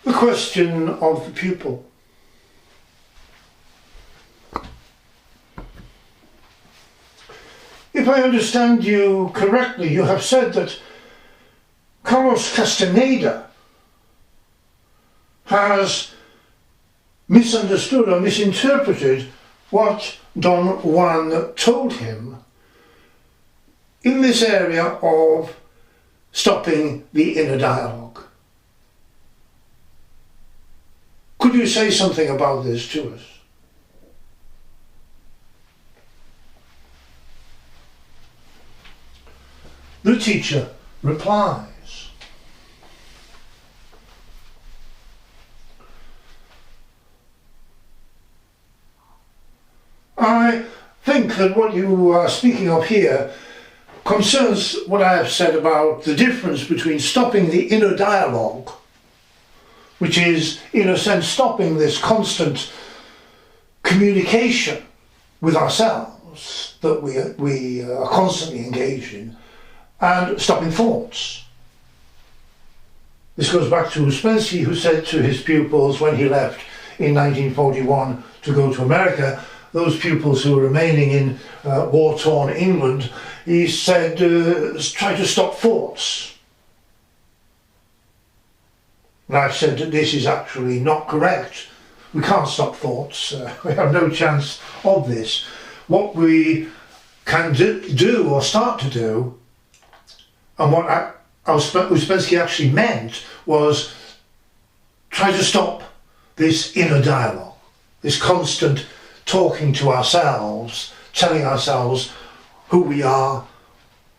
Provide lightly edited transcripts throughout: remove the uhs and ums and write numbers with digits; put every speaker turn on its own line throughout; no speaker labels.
The question of the pupil. If I understand you correctly, you have said that Carlos Castaneda has misunderstood or misinterpreted what Don Juan told him in this area of stopping the inner dialogue. Could you say something about this to us? The teacher replies, I think that what you are speaking of here concerns what I have said about the difference between stopping the inner dialogue, which is in a sense stopping this constant communication with ourselves that we are constantly engaged in, and stopping thoughts. This goes back to Ouspensky, who said to his pupils when he left in 1941 to go to America, those pupils who were remaining in war-torn England, he said, try to stop thoughts. And I've said that this is actually not correct. We can't stop thoughts. We have no chance of this. What we can do or start to do, and what Ouspensky actually meant, was try to stop this inner dialogue, this constant talking to ourselves, telling ourselves who we are,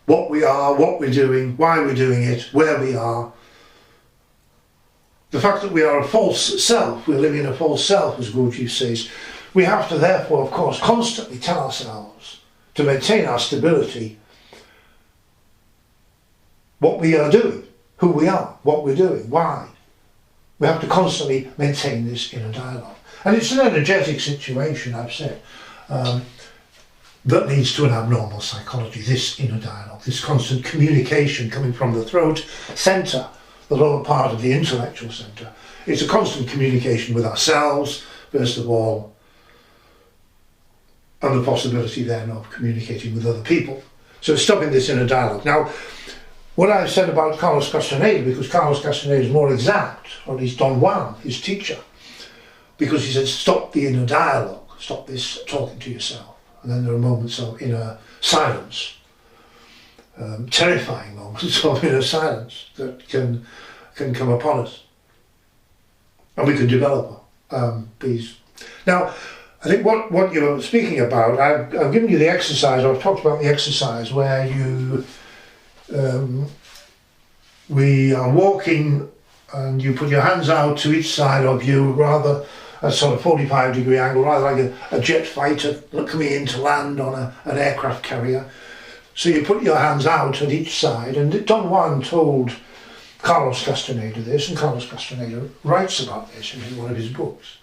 what we're doing, why we're doing it, where we are. The fact that we are a false self, we're living in a false self, as Gurdjieff says, we have to therefore, of course, constantly tell ourselves, to maintain our stability, what we are doing, who we are, what we're doing, why. We have to constantly maintain this inner dialogue. And it's an energetic situation, I've said, that leads to an abnormal psychology, this inner dialogue, this constant communication coming from the throat centre, the lower part of the intellectual centre. It's a constant communication with ourselves, first of all, and the possibility then of communicating with other people. So stopping this inner dialogue. Now, what I've said about Carlos Castaneda, because Carlos Castaneda is more exact, or at least Don Juan, his teacher, because he said stop the inner dialogue, stop this talking to yourself. And then there are moments of inner silence, terrifying moments of inner silence that can come upon us. And we can develop these. Now, I think what you're speaking about, I've given you the exercise, I've talked about the exercise where we are walking and you put your hands out to each side of you, rather a sort of 45-degree angle, rather like a jet fighter coming in to land on an aircraft carrier. So you put your hands out at each side, and Don Juan told Carlos Castaneda this, and Carlos Castaneda writes about this in one of his books.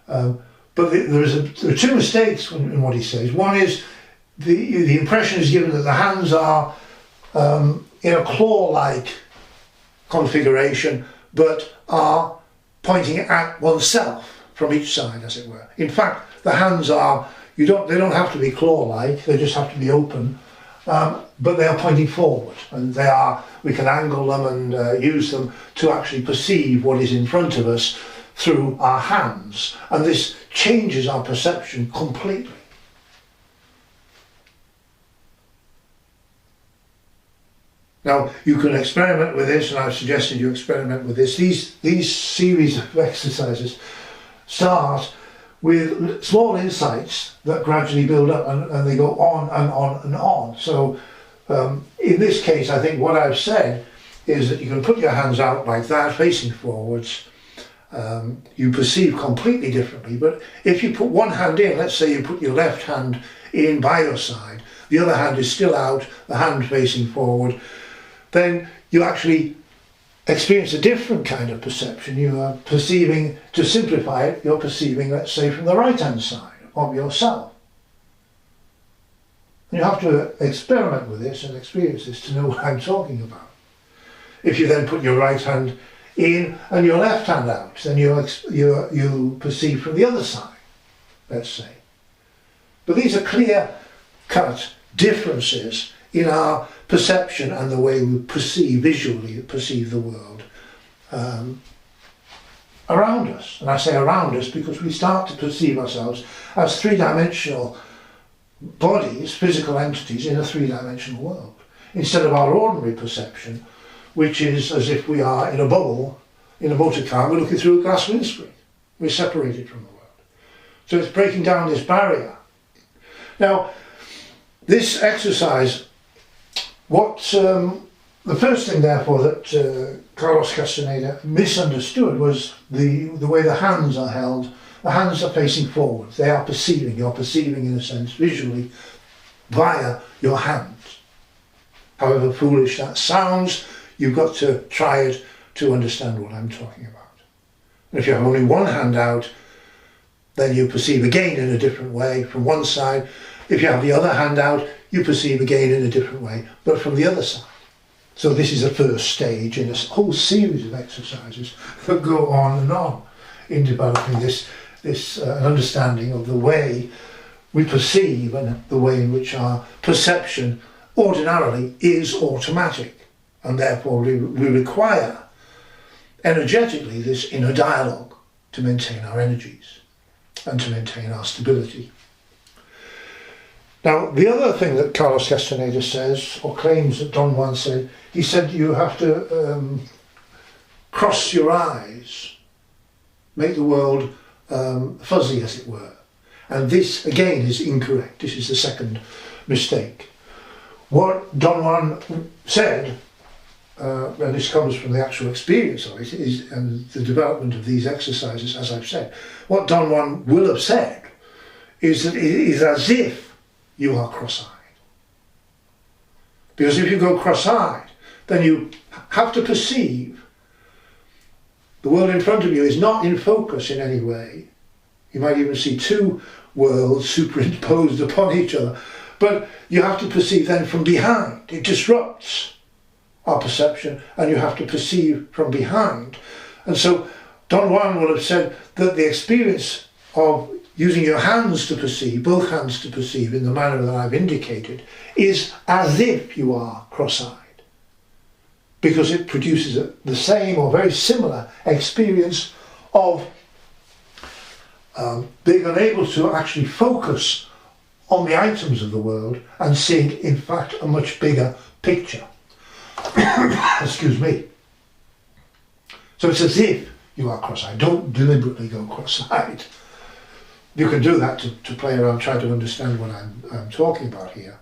But there are two mistakes in what he says. One is the impression is given that the hands are in a claw-like configuration, but are pointing at oneself from each side, as it were. In fact, the hands are, they don't have to be claw-like, they just have to be open, but they are pointing forward, and we can angle them and use them to actually perceive what is in front of us through our hands, and this changes our perception completely. Now, you can experiment with this, and I've suggested you experiment with this. These series of exercises start with small insights that gradually build up, and they go on and on and on. So in this case, I think what I've said is that you can put your hands out like that, facing forwards. You perceive completely differently, but if you put one hand in, let's say you put your left hand in by your side, the other hand is still out, the hand facing forward, then you actually experience a different kind of perception. You are perceiving, to simplify it, you're perceiving, let's say, from the right-hand side of yourself. And you have to experiment with this and experience this to know what I'm talking about. If you then put your right hand in and your left hand out, then you perceive from the other side, let's say. But these are clear-cut differences in our perception and the way we visually perceive the world around us. And I say around us because we start to perceive ourselves as three-dimensional bodies, physical entities in a three-dimensional world, instead of our ordinary perception, which is as if we are in a bubble, in a motor car, we're looking through a glass windscreen. We're separated from the world. So it's breaking down this barrier. Now, this exercise, the first thing, therefore, that Carlos Castaneda misunderstood was the way the hands are held. The hands are facing forwards. They are perceiving. You're perceiving, in a sense, visually, via your hands. However foolish that sounds, you've got to try it to understand what I'm talking about. And if you have only one hand out, then you perceive again in a different way from one side. If you have the other hand out, you perceive again in a different way, but from the other side. So this is the first stage in a whole series of exercises that go on and on in developing this understanding of the way we perceive and the way in which our perception ordinarily is automatic, and therefore we require energetically this inner dialogue to maintain our energies and to maintain our stability. Now, the other thing that Carlos Castaneda says, or claims that Don Juan said, he said you have to cross your eyes, make the world fuzzy, as it were. And this, again, is incorrect. This is the second mistake. What Don Juan said, and this comes from the actual experience of it, and the development of these exercises, as I've said, what Don Juan will have said is that it is as if you are cross-eyed. Because if you go cross-eyed, then you have to perceive the world in front of you is not in focus in any way. You might even see two worlds superimposed upon each other, but you have to perceive then from behind. It disrupts our perception, and you have to perceive from behind. And so Don Juan would have said that the experience of using your hands to perceive, both hands to perceive in the manner that I've indicated, is as if you are cross-eyed, because it produces the same or very similar experience of being unable to actually focus on the items of the world and seeing, in fact, a much bigger picture. Excuse me. So it's as if you are cross-eyed. Don't deliberately go cross-eyed. You can do that to play around, try to understand what I'm talking about here,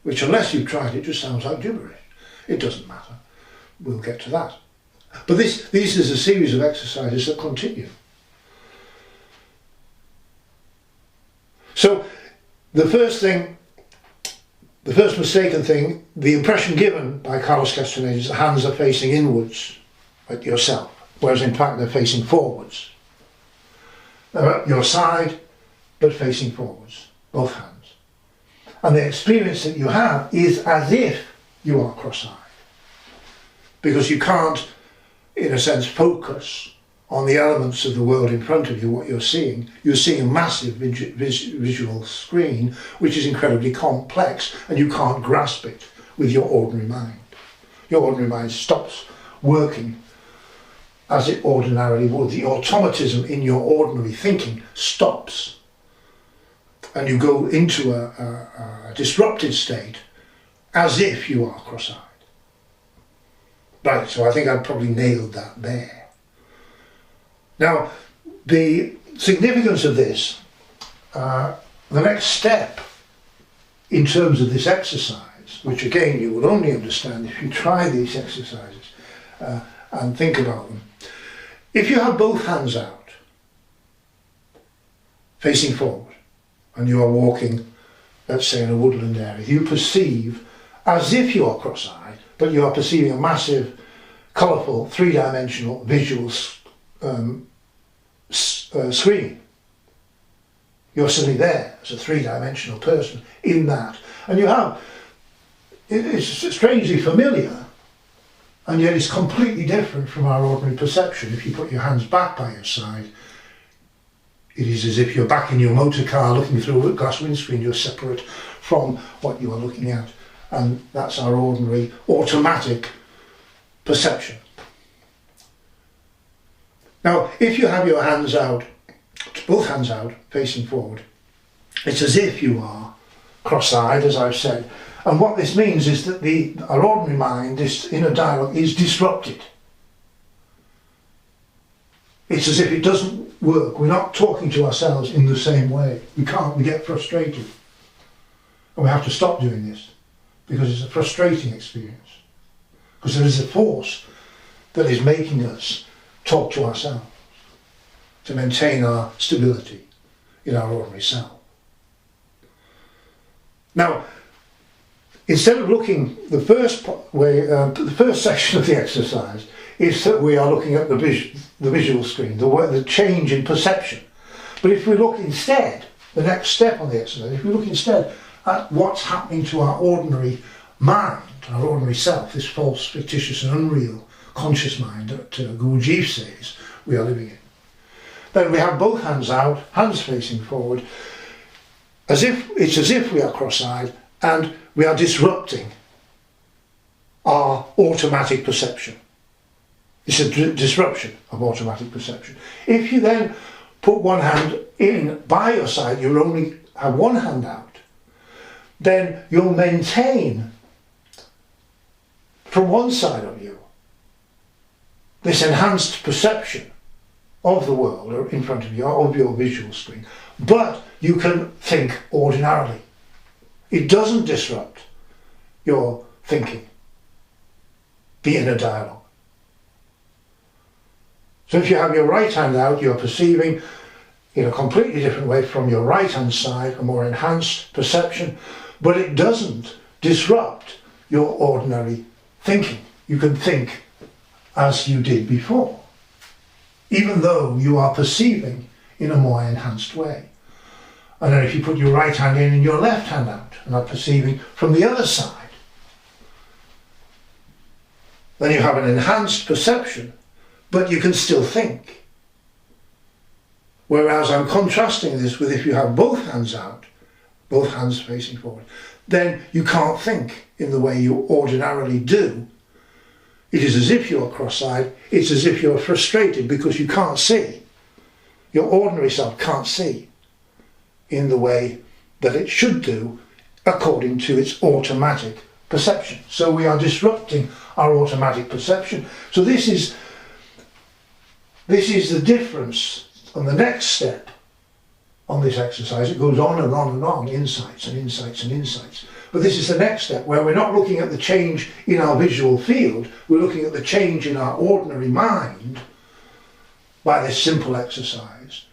which, unless you've tried it, just sounds like gibberish. It doesn't matter. We'll get to that. But this is a series of exercises that continue. So the first mistaken thing, the impression given by Carlos Castaneda is the hands are facing inwards at yourself, whereas in fact they're facing forwards. They're at your side, but facing forwards, both hands. And the experience that you have is as if you are cross-eyed, because you can't, in a sense, focus on the elements of the world in front of you, what you're seeing. You're seeing a massive visual screen, which is incredibly complex, and you can't grasp it with your ordinary mind. Your ordinary mind stops working as it ordinarily would. The automatism in your ordinary thinking stops, and you go into a disrupted state as if you are cross-eyed. Right, so I think I've probably nailed that there. Now, the significance of this, the next step in terms of this exercise, which again you will only understand if you try these exercises and think about them. If you have both hands out, facing forward, and you are walking, let's say, in a woodland area, you perceive as if you are cross-eyed, but you are perceiving a massive, colourful, three-dimensional visual screen. You're suddenly there as a three-dimensional person in that, and you have, it's strangely familiar, and yet it's completely different from our ordinary perception. If you put your hands back by your side, it is as if you're back in your motor car looking through a glass windscreen. You're separate from what you are looking at, and that's our ordinary automatic perception. Now, if you have your hands out, both hands out, facing forward, it's as if you are cross-eyed, as I've said. And what this means is that our ordinary mind, this inner dialogue, is disrupted. It's as if it doesn't work. We're not talking to ourselves in the same way. We can't. We get frustrated. And we have to stop doing this because it's a frustrating experience. Because there is a force that is making us talk to ourselves to maintain our stability in our ordinary self. Now, instead of looking, the first section of the exercise is that we are looking at the visual screen, the change in perception. But if we look instead, the next step on the exercise, if we look instead at what's happening to our ordinary mind, our ordinary self, this false, fictitious and unreal conscious mind that Gurdjieff says we are living in, then we have both hands out, hands facing forward, it's as if we are cross-eyed, and we are disrupting our automatic perception. It's a disruption of automatic perception. If you then put one hand in by your side, you'll only have one hand out, then you'll maintain from one side of you this enhanced perception of the world in front of you, of your visual screen, but you can think ordinarily. It doesn't disrupt your thinking, the inner dialogue. So if you have your right hand out, you're perceiving in a completely different way from your right hand side, a more enhanced perception, but it doesn't disrupt your ordinary thinking. You can think as you did before, even though you are perceiving in a more enhanced way. And then if you put your right hand in and your left hand out and are perceiving from the other side, then you have an enhanced perception, but you can still think. Whereas I'm contrasting this with if you have both hands out, both hands facing forward, then you can't think in the way you ordinarily do. It is as if you're cross-eyed, it's as if you're frustrated because you can't see. Your ordinary self can't see in the way that it should do according to its automatic perception. So we are disrupting our automatic perception. So this is the difference on the next step on this exercise. It goes on and on and on, insights and insights and insights. But this is the next step where we're not looking at the change in our visual field, we're looking at the change in our ordinary mind by this simple exercise.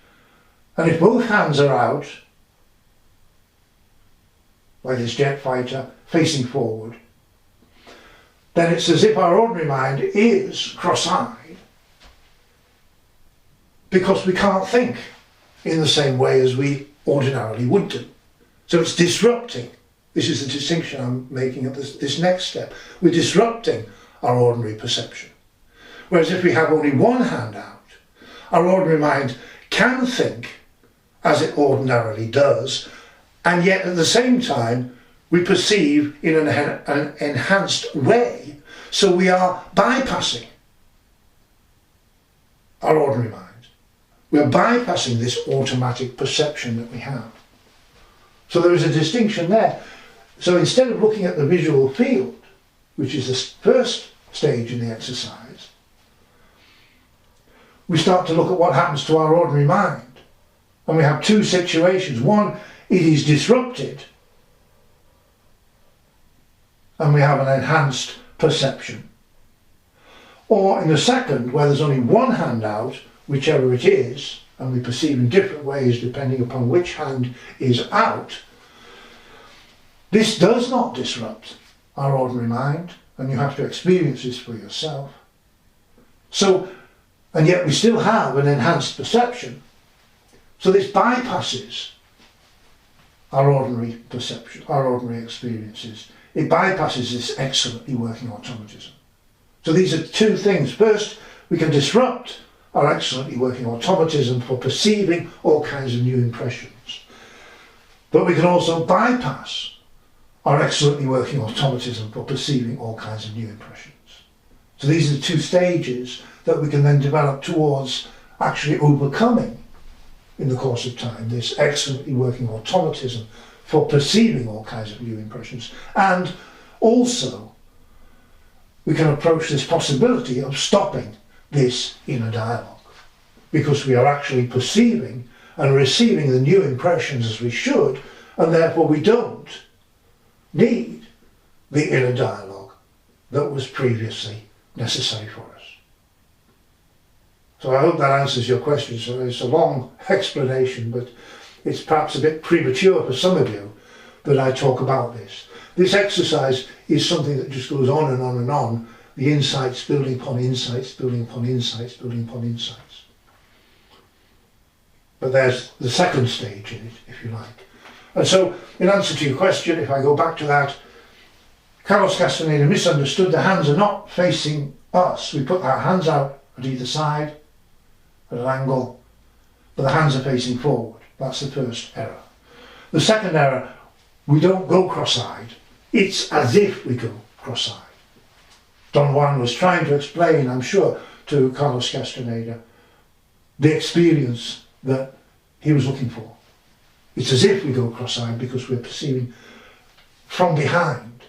And if both hands are out, like this jet fighter facing forward, then it's as if our ordinary mind is cross-eyed because we can't think in the same way as we ordinarily would do. So it's disrupting. This is the distinction I'm making at this next step. We're disrupting our ordinary perception. Whereas if we have only one hand out, our ordinary mind can think as it ordinarily does, and yet at the same time we perceive in an enhanced way, so we are bypassing our ordinary mind. We're bypassing this automatic perception that we have. So there is a distinction there. So instead of looking at the visual field, which is the first stage in the exercise, we start to look at what happens to our ordinary mind. And we have two situations. One, it is disrupted, and we have an enhanced perception. Or in the second, where there's only one hand out, whichever it is, and we perceive in different ways depending upon which hand is out, this does not disrupt our ordinary mind, and you have to experience this for yourself. So, and yet we still have an enhanced perception. So this bypasses our ordinary perception, our ordinary experiences. It bypasses this excellently working automatism. So these are two things. First, we can disrupt our excellently working automatism for perceiving all kinds of new impressions. But we can also bypass our excellently working automatism for perceiving all kinds of new impressions. So these are the two stages that we can then develop towards actually overcoming in the course of time this excellently working automatism for perceiving all kinds of new impressions. And also we can approach this possibility of stopping this inner dialogue, because we are actually perceiving and receiving the new impressions as we should, and therefore we don't need the inner dialogue that was previously necessary for us. So I hope that answers your question. So it's a long explanation, but it's perhaps a bit premature for some of you that I talk about this. This exercise is something that just goes on and on and on, the insights building upon insights, building upon insights, building upon insights. But there's the second stage in it, if you like. And so, in answer to your question, if I go back to that, Carlos Castaneda misunderstood. The hands are not facing us. We put our hands out at either side, at an angle, but the hands are facing forward. That's the first error. The second error, we don't go cross-eyed. It's as if we go cross-eyed. Don Juan was trying to explain, I'm sure, to Carlos Castaneda the experience that he was looking for. It's as if we go cross-eyed because we're perceiving from behind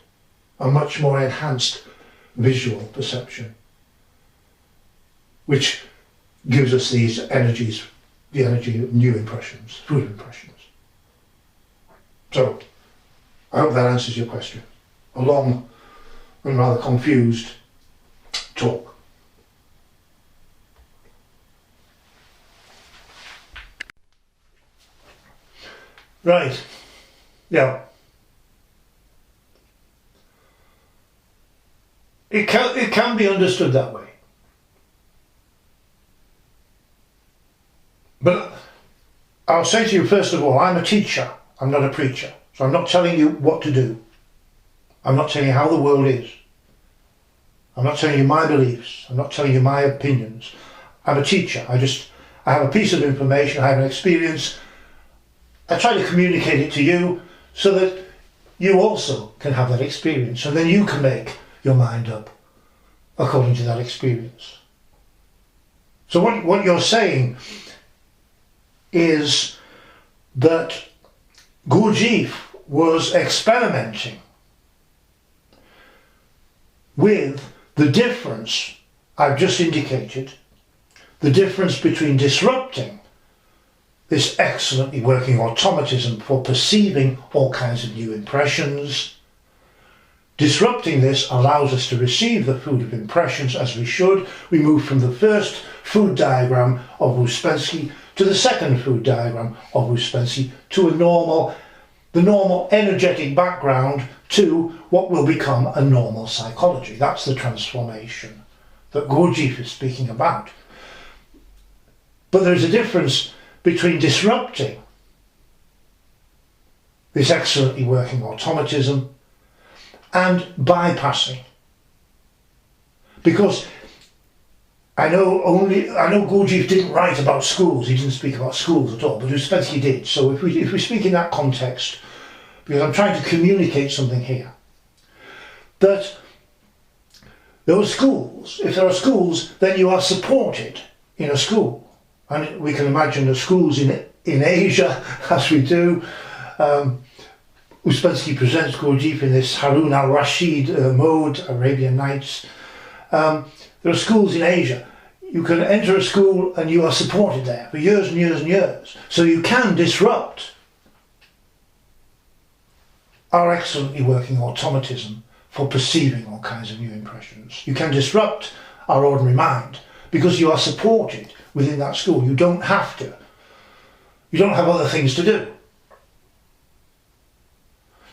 a much more enhanced visual perception, which gives us these energies, the energy of new impressions, food impressions. So, I hope that answers your question. A long and rather confused talk. Right, yeah. It can be understood that way. But I'll say to you, first of all, I'm a teacher, I'm not a preacher. So I'm not telling you what to do. I'm not telling you how the world is. I'm not telling you my beliefs. I'm not telling you my opinions. I'm a teacher. I have a piece of information, I have an experience. I try to communicate it to you so that you also can have that experience, and then you can make your mind up according to that experience. So what you're saying is that Gurdjieff was experimenting with the difference I've just indicated, the difference between disrupting this excellently working automatism for perceiving all kinds of new impressions. Disrupting this allows us to receive the food of impressions as we should. We move from the first food diagram of Ouspensky to the second food diagram of Ouspensky to the normal energetic background to what will become a normal psychology. That's the transformation that Gurdjieff is speaking about. But there's a difference between disrupting this excellently working automatism and bypassing. Because I know Gurdjieff didn't write about schools, he didn't speak about schools at all, but Ouspensky did. So if we speak in that context, because I'm trying to communicate something here, that those schools, if there are schools, then you are supported in a school. And we can imagine the schools in Asia, as we do. Ouspensky presents Gurdjieff in this Harun al-Rashid mode, Arabian Nights. There are schools in Asia. You can enter a school and you are supported there for years and years and years. So you can disrupt our excellently working automatism for perceiving all kinds of new impressions. You can disrupt our ordinary mind because you are supported within that school. You don't have to. You don't have other things to do.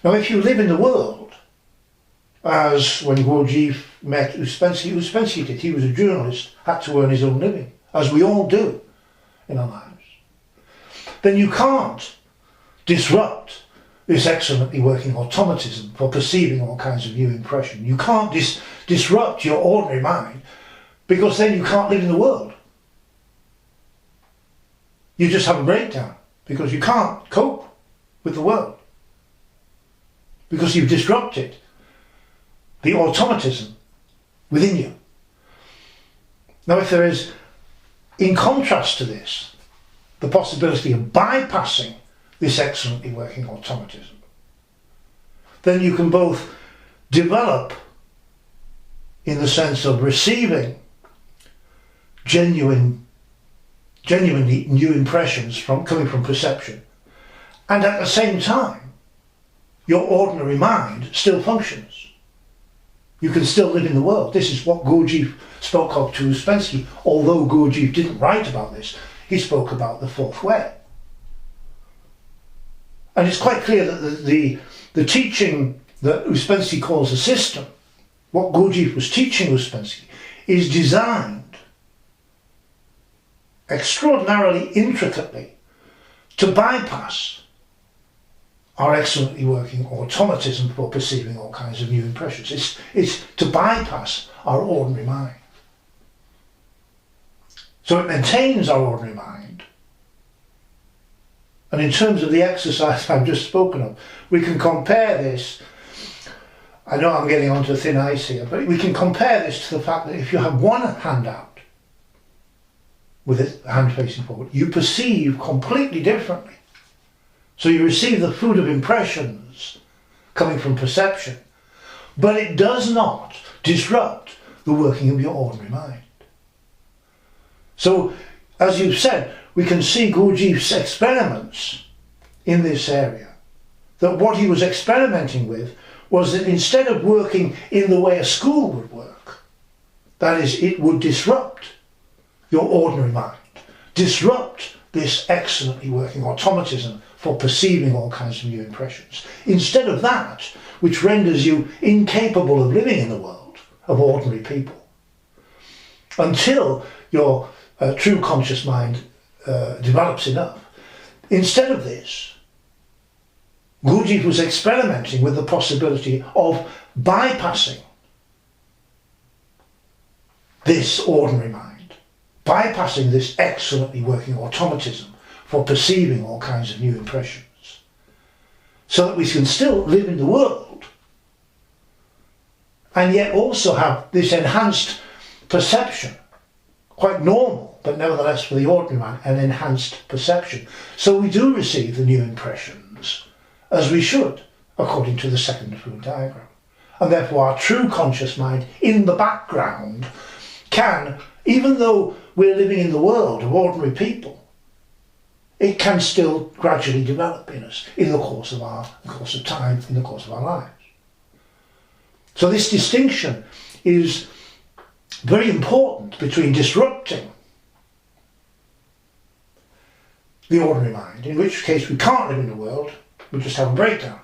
Now if you live in the world, as when Gurdjieff met Ouspensky did, he was a journalist, had to earn his own living, as we all do in our lives, then you can't disrupt this excellently working automatism for perceiving all kinds of new impression. You can't disrupt your ordinary mind, because then you can't live in the world. You just have a breakdown because you can't cope with the world, because you've disrupted the automatism within you. Now, if there is, in contrast to this, the possibility of bypassing this excellently working automatism, then you can both develop in the sense of receiving genuinely new impressions coming from perception, and at the same time your ordinary mind still functions. You can still live in the world. This is what Gurdjieff spoke of to Ouspensky. Although Gurdjieff didn't write about this, he spoke about the fourth way. And it's quite clear that the teaching that Ouspensky calls a system, what Gurdjieff was teaching Ouspensky, is designed extraordinarily intricately to bypass our excellently working automatism for perceiving all kinds of new impressions. It's to bypass our ordinary mind. So it maintains our ordinary mind. And in terms of the exercise I've just spoken of, we can compare this, I know I'm getting onto thin ice here, but we can compare this to the fact that if you have one hand out, with its hand facing forward, you perceive completely differently. So you receive the food of impressions coming from perception, but it does not disrupt the working of your ordinary mind. So, as you've said, we can see Gurdjieff's experiments in this area, that what he was experimenting with was that instead of working in the way a school would work, that is, it would disrupt your ordinary mind, disrupt this excellently working automatism for perceiving all kinds of new impressions. Instead of that, which renders you incapable of living in the world of ordinary people, until your true conscious mind develops enough. Instead of this, Gurdjieff was experimenting with the possibility of bypassing this ordinary mind, bypassing this excellently working automatism for perceiving all kinds of new impressions, so that we can still live in the world and yet also have this enhanced perception, quite normal, but nevertheless for the ordinary man, an enhanced perception. So we do receive the new impressions as we should, according to the second food diagram. And therefore our true conscious mind in the background can, even though we're living in the world of ordinary people, it can still gradually develop in us in the course of time, in the course of our lives. So this distinction is very important between disrupting the ordinary mind, in which case we can't live in the world, we just have a breakdown,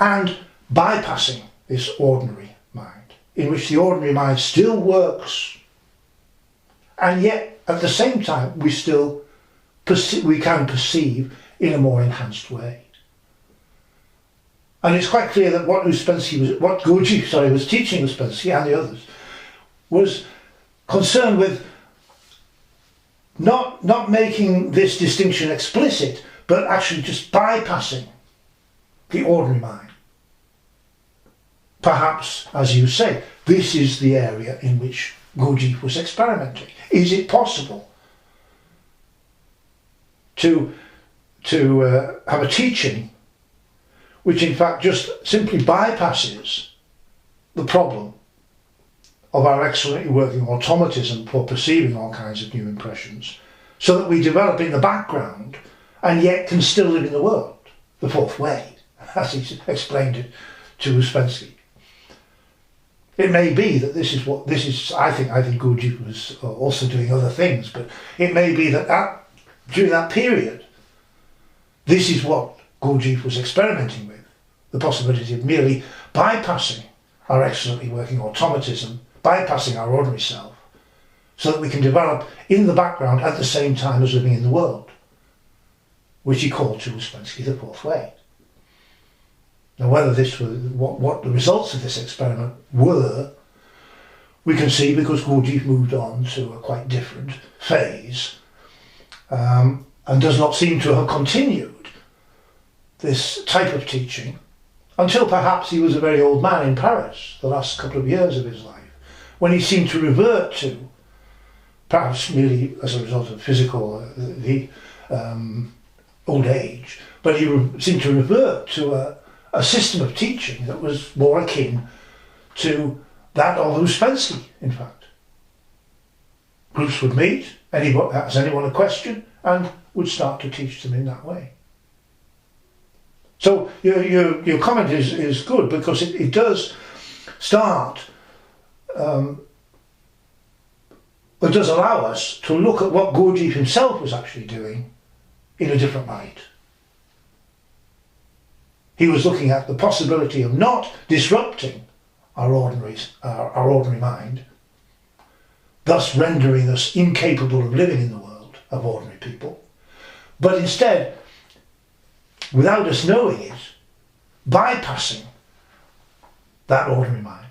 and bypassing this ordinary mind, in which the ordinary mind still works, and yet at the same time we can perceive in a more enhanced way. And it's quite clear that what Gurdjieff was teaching Ouspensky and the others was concerned with not making this distinction explicit, but actually just bypassing the ordinary mind. Perhaps, as you say, this is the area in which Gurdjieff was experimenting. Is it possible to have a teaching which in fact just simply bypasses the problem of our excellently working automatism for perceiving all kinds of new impressions, so that we develop in the background and yet can still live in the world, the fourth way, as he explained it to Ouspensky. It may be that I think Gurdjieff was also doing other things, but it may be that during that period, this is what Gurdjieff was experimenting with, the possibility of merely bypassing our excellently working automatism, bypassing our ordinary self, so that we can develop in the background at the same time as living in the world, which he called to Ouspensky the fourth way. Now whether this was what the results of this experiment were, we can see because Gurdjieff moved on to a quite different phase and does not seem to have continued this type of teaching until perhaps he was a very old man in Paris, the last couple of years of his life, when he seemed to revert to, perhaps merely as a result of physical old age, but he seemed to revert to a system of teaching that was more akin to that of Ouspensky, in fact. Groups would meet, has anyone a question, and would start to teach them in that way. So your comment is good, because it does start, it does allow us to look at what Gurdjieff himself was actually doing in a different light. He was looking at the possibility of not disrupting our ordinary mind, thus rendering us incapable of living in the world of ordinary people, but instead, without us knowing it, bypassing that ordinary mind,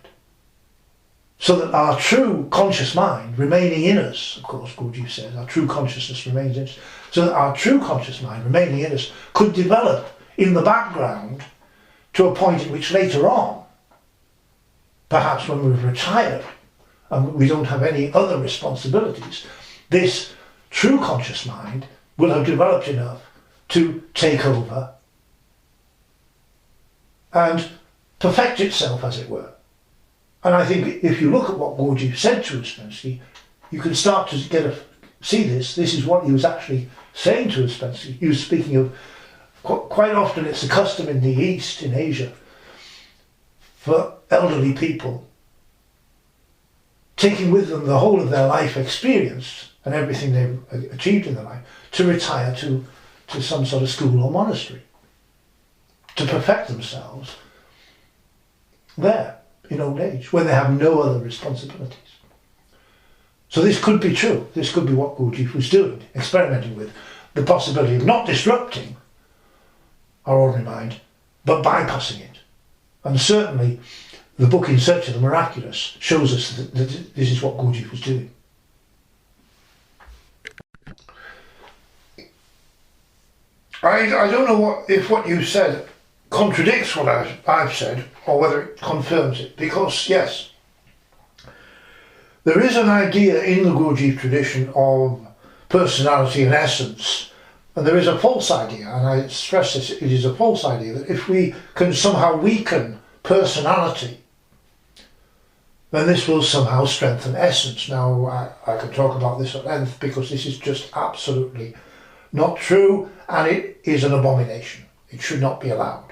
so that our true conscious mind remaining in us, of course Gurdjieff says, our true consciousness remains in us, so that our true conscious mind remaining in us could develop in the background to a point at which later on, perhaps when we've retired and we don't have any other responsibilities, this true conscious mind will have developed enough to take over and perfect itself, as it were. And I think if you look at what Gurdjieff said to Ouspensky, you can start to see this. This is what he was actually saying to Ouspensky. He was speaking of, quite often it's a custom in the East, in Asia, for elderly people taking with them the whole of their life experience and everything they've achieved in their life to retire to some sort of school or monastery, to perfect themselves there in old age when they have no other responsibilities. So this could be true. This could be what Gurdjieff was doing, experimenting with the possibility of not disrupting our ordinary mind, but bypassing it. And certainly the book In Search of the Miraculous shows us that this is what Gurdjieff was doing. I don't know if what you said contradicts what I've said, or whether it confirms it, because yes, there is an idea in the Gurdjieff tradition of personality and essence, and there is a false idea, and I stress this, it is a false idea, that if we can somehow weaken personality, then this will somehow strengthen essence. Now, I can talk about this at length, because this is just absolutely not true, and it is an abomination. It should not be allowed.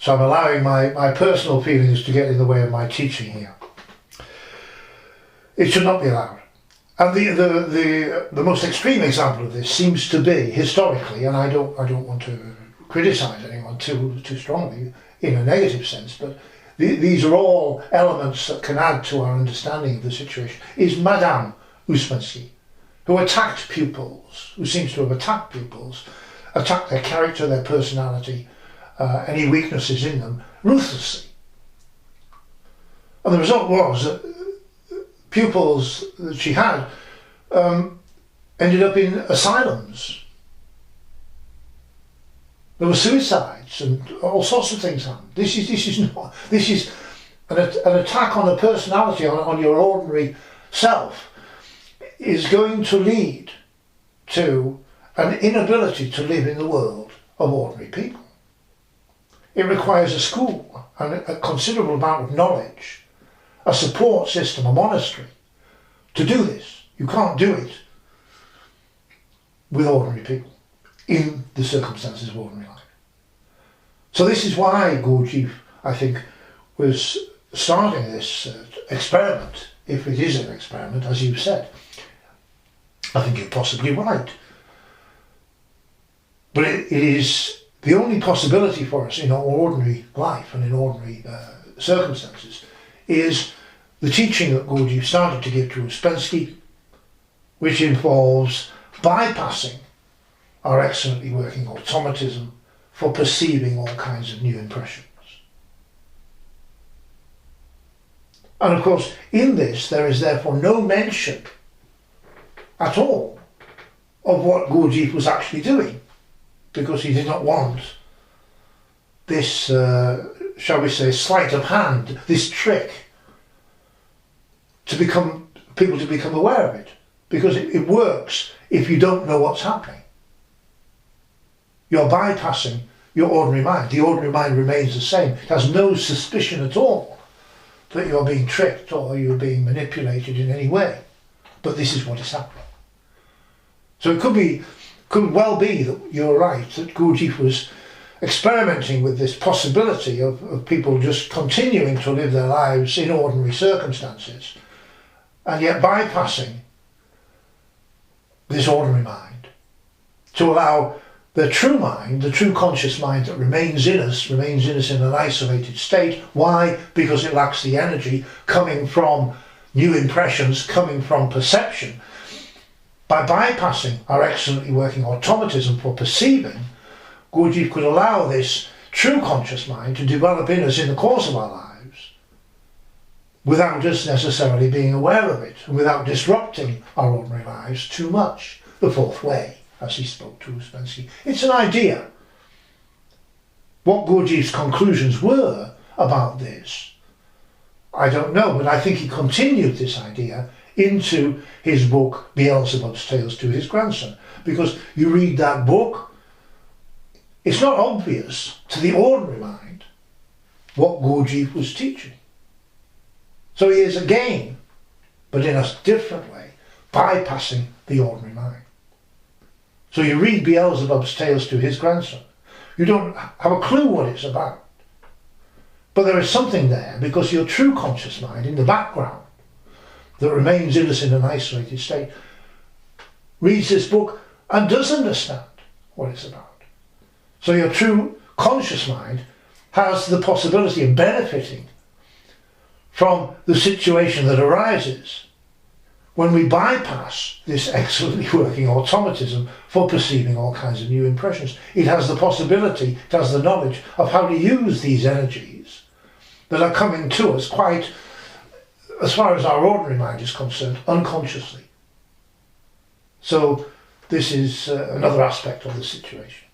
So I'm allowing my personal feelings to get in the way of my teaching here. It should not be allowed. And the most extreme example of this seems to be, historically, and I don't want to criticise anyone too strongly in a negative sense, but these are all elements that can add to our understanding of the situation, is Madame Ouspensky, who attacked pupils, who seems to have attacked pupils, attacked their character, their personality, any weaknesses in them, ruthlessly. And the result was that pupils that she had ended up in asylums. There were suicides and all sorts of things happened. This is an attack on a personality, on your ordinary self, is going to lead to an inability to live in the world of ordinary people. It requires a school and a considerable amount of knowledge, a support system, a monastery, to do this. You can't do it with ordinary people in the circumstances of ordinary life. So this is why Gurdjieff, I think, was starting this experiment, if it is an experiment, as you said. I think you're possibly right. But it is the only possibility for us in our ordinary life and in ordinary circumstances is the teaching that Gurdjieff started to give to Ouspensky, which involves bypassing our excellently working automatism for perceiving all kinds of new impressions. And of course, in this there is therefore no mention at all of what Gurdjieff was actually doing, because he did not want this, shall we say, sleight of hand, this trick, people to become aware of it, because it works if you don't know what's happening. You're bypassing your ordinary mind. The ordinary mind remains the same. It has no suspicion at all that you're being tricked or you're being manipulated in any way. But this is what is happening. So it could well be that you're right, that Gurdjieff was experimenting with this possibility of people just continuing to live their lives in ordinary circumstances and yet bypassing this ordinary mind to allow the true mind, the true conscious mind that remains in us in an isolated state. Why? Because it lacks the energy coming from new impressions, coming from perception. By bypassing our excellently working automatism for perceiving, Gurdjieff could allow this true conscious mind to develop in us in the course of our lives without us necessarily being aware of it and without disrupting our ordinary lives too much. The fourth way, as he spoke to Uspensky. It's an idea. What Gurdjieff's conclusions were about this, I don't know, but I think he continued this idea into his book Beelzebub's Tales to his grandson, because you read that book, it's not obvious to the ordinary mind what Gurdjieff was teaching. So he is again, but in a different way, bypassing the ordinary mind. So you read Beelzebub's Tales to his grandson, you don't have a clue what it's about. But there is something there, because your true conscious mind in the background that remains in us in an isolated state reads this book and does understand what it's about. So your true conscious mind has the possibility of benefiting from the situation that arises when we bypass this excellently working automatism for perceiving all kinds of new impressions. It has the possibility, it has the knowledge of how to use these energies that are coming to us quite, as far as our ordinary mind is concerned, unconsciously. So this is another aspect of the situation.